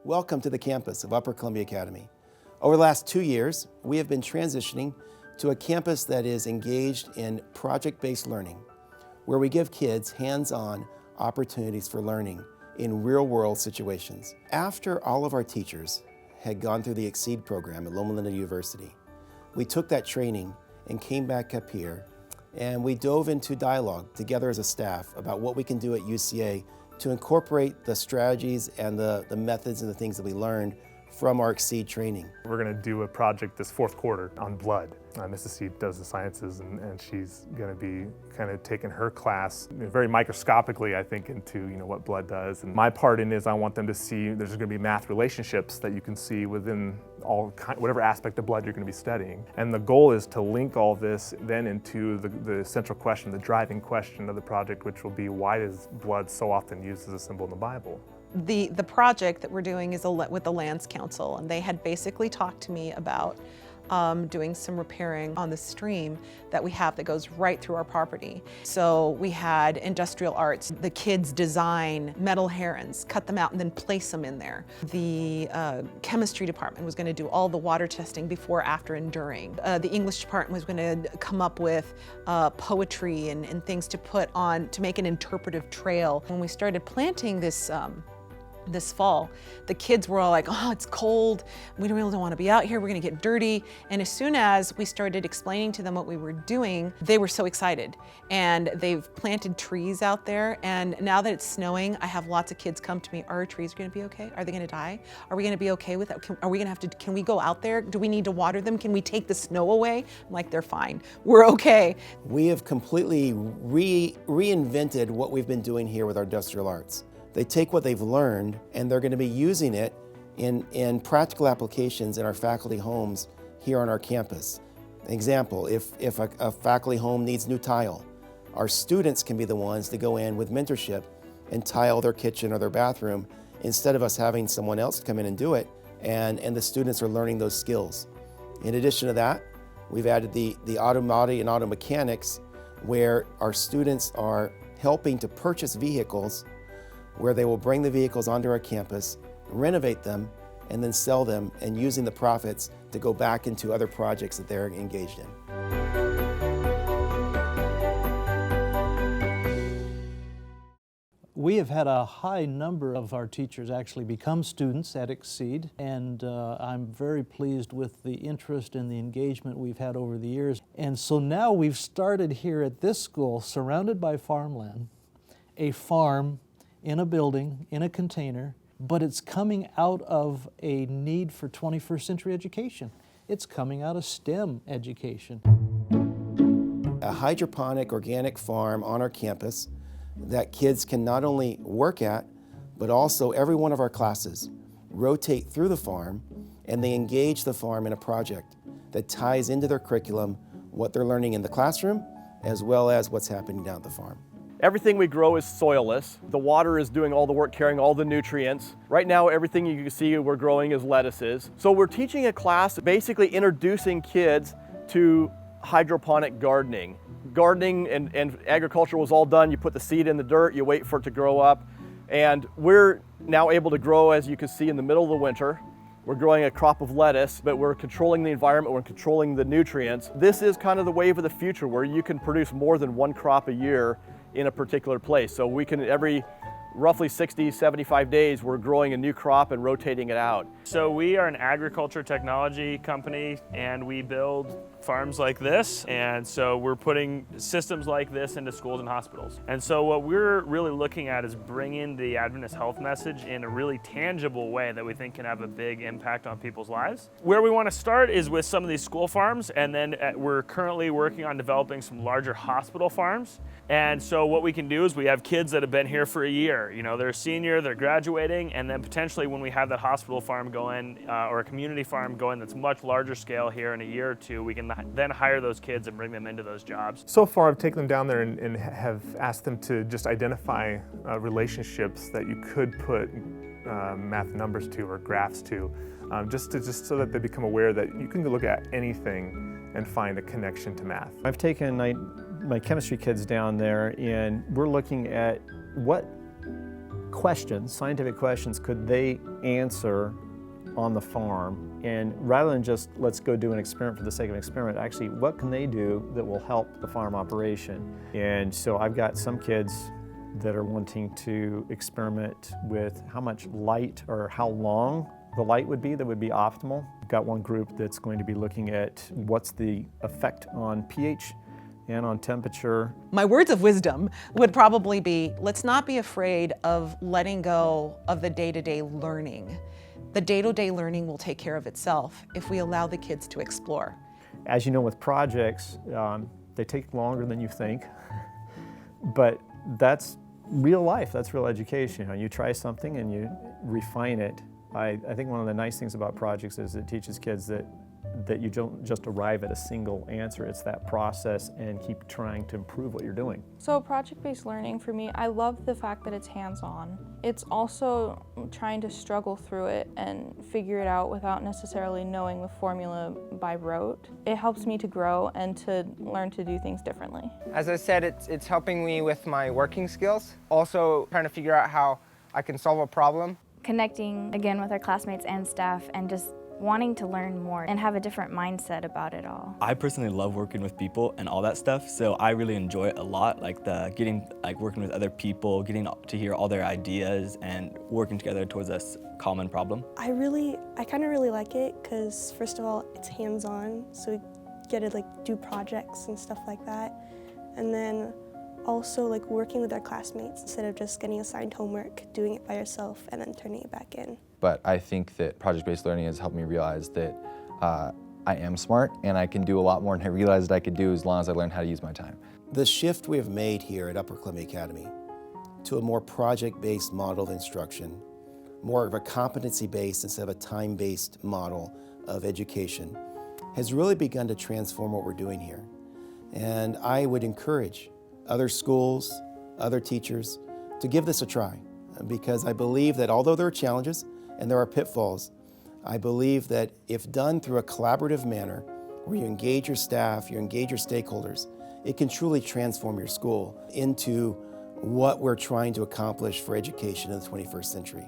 Welcome to the campus of Upper Columbia Academy. Over the last 2 years, we have been transitioning to a campus that is engaged in project-based learning, where we give kids hands-on opportunities for learning in real-world situations. After all of our teachers had gone through the Exceed program at Loma Linda University, we took that training and came back up here, and we dove into dialogue together as a staff about what we can do at UCA to incorporate the strategies and the methods and the things that we learned from our Exceed training. We're going to do a project this fourth quarter on blood. Mrs. C does the sciences, and she's going to be kind of taking her class very microscopically, I think, into what blood does. And my part in it is I want them to see there's going to be math relationships that you can see within whatever aspect of blood you're going to be studying. And the goal is to link all this then into the central question, the driving question of the project, which will be, why is blood so often used as a symbol in the Bible? The project that we're doing is with the Lands Council, and they had basically talked to me about doing some repairing on the stream that we have that goes right through our property. So we had industrial arts. The kids design metal herons, cut them out and then place them in there. The chemistry department was going to do all the water testing before, after, and during. The English department was going to come up with poetry and things to put on to make an interpretive trail. When we started planting this fall, the kids were all like, oh, it's cold, we really don't want to be out here, we're going to get dirty. And as soon as we started explaining to them what we were doing, they were so excited. And they've planted trees out there, and now that it's snowing, I have lots of kids come to me, are our trees going to be okay? Are they going to die? Are we going to be okay with that? Are we going to have to, can we go out there? Do we need to water them? Can we take the snow away? I'm like, they're fine, we're okay. We have completely reinvented what we've been doing here with our industrial arts. They take what they've learned and they're going to be using it in practical applications in our faculty homes here on our campus. An example, if a faculty home needs new tile, our students can be the ones to go in with mentorship and tile their kitchen or their bathroom instead of us having someone else come in and do it, and the students are learning those skills. In addition to that, we've added the automati and auto mechanics, where our students are helping to purchase vehicles, where they will bring the vehicles onto our campus, renovate them, and then sell them, and using the profits to go back into other projects that they're engaged in. We have had a high number of our teachers actually become students at Exceed, and I'm very pleased with the interest and the engagement we've had over the years. And so now we've started here at this school, surrounded by farmland, a farm in a building, in a container, but it's coming out of a need for 21st century education. It's coming out of STEM education. A hydroponic organic farm on our campus that kids can not only work at, but also every one of our classes rotate through the farm, and they engage the farm in a project that ties into their curriculum what they're learning in the classroom, as well as what's happening down at the farm. Everything we grow is soilless. The water is doing all the work, carrying all the nutrients. Right now, everything you can see we're growing is lettuces. So we're teaching a class basically introducing kids to hydroponic gardening. Gardening and agriculture was all done. You put the seed in the dirt, you wait for it to grow up. And we're now able to grow, as you can see, in the middle of the winter. We're growing a crop of lettuce, but we're controlling the environment, we're controlling the nutrients. This is kind of the wave of the future, where you can produce more than one crop a year in a particular place. So we can, every roughly 60, 75 days, we're growing a new crop and rotating it out. So we are an agriculture technology company, and we build farms like this, and so we're putting systems like this into schools and hospitals. And so what we're really looking at is bringing the Adventist health message in a really tangible way that we think can have a big impact on people's lives. Where we want to start is with some of these school farms, and then we're currently working on developing some larger hospital farms. And so what we can do is we have kids that have been here for a year. They're a senior, they're graduating, and then potentially when we have that hospital farm going or a community farm going that's much larger scale here in a year or two, we can then hire those kids and bring them into those jobs. So far, I've taken them down there and have asked them to just identify relationships that you could put math numbers to or graphs to, just so that they become aware that you can look at anything and find a connection to math. I've taken my chemistry kids down there, and we're looking at what questions, scientific questions, could they answer on the farm? And rather than just let's go do an experiment for the sake of an experiment, actually what can they do that will help the farm operation? And so I've got some kids that are wanting to experiment with how much light or how long the light would be that would be optimal. I've got one group that's going to be looking at what's the effect on pH and on temperature. My words of wisdom would probably be, let's not be afraid of letting go of the day-to-day learning. The day-to-day learning will take care of itself if we allow the kids to explore. As you know, with projects, they take longer than you think, but that's real life, that's real education. You know, you try something and you refine it. I think one of the nice things about projects is it teaches kids that you don't just arrive at a single answer. It's that process and keep trying to improve what you're doing. So project-based learning for me, I love the fact that it's hands-on. It's also trying to struggle through it and figure it out without necessarily knowing the formula by rote. It helps me to grow and to learn to do things differently. As I said, it's helping me with my working skills. Also trying to figure out how I can solve a problem. Connecting again with our classmates and staff and just wanting to learn more and have a different mindset about it all. I personally love working with people and all that stuff, so I really enjoy it a lot, like working with other people, getting to hear all their ideas and working together towards a common problem. I kind of really like it because first of all, it's hands-on, so we get to do projects and stuff like that. And then also working with our classmates instead of just getting assigned homework, doing it by yourself and then turning it back in. But I think that project-based learning has helped me realize that I am smart and I can do a lot more than I realized I could do as long as I learn how to use my time. The shift we have made here at Upper Columbia Academy to a more project-based model of instruction, more of a competency-based instead of a time-based model of education, has really begun to transform what we're doing here. And I would encourage other schools, other teachers to give this a try, because I believe that although there are challenges and there are pitfalls, I believe that if done through a collaborative manner, where you engage your staff, you engage your stakeholders, it can truly transform your school into what we're trying to accomplish for education in the 21st century.